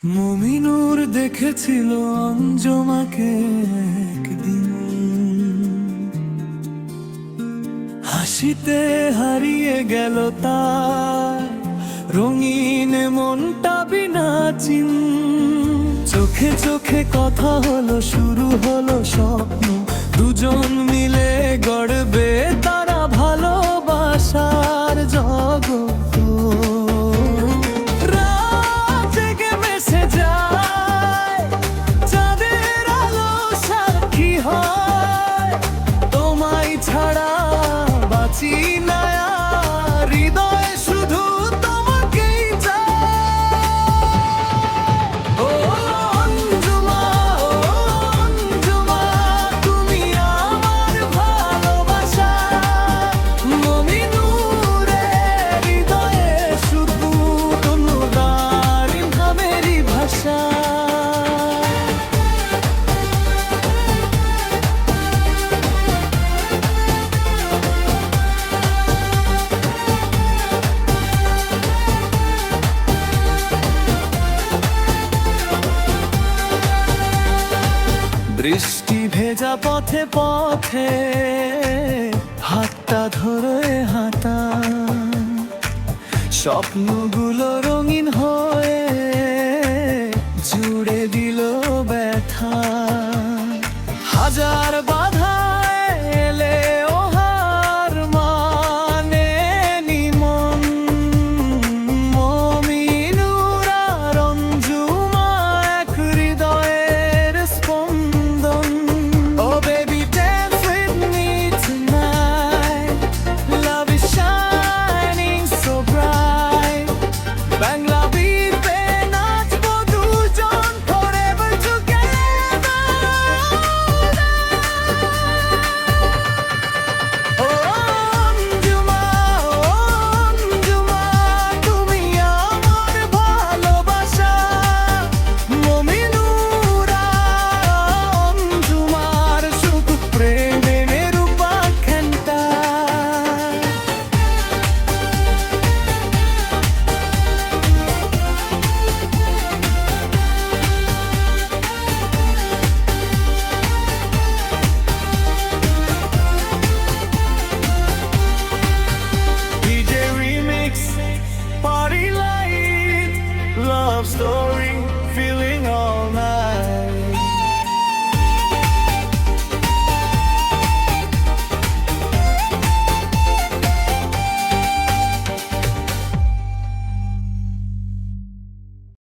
মুমিনুর দেখেছিল অঞ্জমাকে একদিন, হাসিতে হারিয়ে গেল তার রঙিন মনটা বিনা চিন। চোখে চোখে কথা হলো, শুরু হলো স্বপ্ন, দুজন মিলে গড়বে তারা ভালোবাসার জগৎ। ছাড়া বাঁচি না, হৃদয়ে শুধু তোমাকেই চাই। ও অঞ্জুমা, ও অঞ্জুমা, তুমি আমার ভালোবাসা। মুমিনুরের হৃদয়ে শুধু তোমার নামেরই ভাষা। বৃষ্টি ভেজা পথে পথে হাতটা ধরে হাঁটা, স্বপ্নগুলো রঙিন হয়ে জুড়ে দিল ব্যথা। হাজার বাধা এলে ও হার মানেনি মন। মুমিনুর আর অঞ্জুমা এক হৃদয়ের স্পন্দন। Oh baby, dance with me tonight. Love is shining so bright. Bangla beat-এ নাচবো দুজন forever together. Oh অঞ্জুমা, oh অঞ্জুমা, তুমি আমার ভালোবাসা। মুমিনুর আর অঞ্জুমার শুধু প্রেমের উপাখ্যানটা। DJ Remix, party light, love story, feeling all night.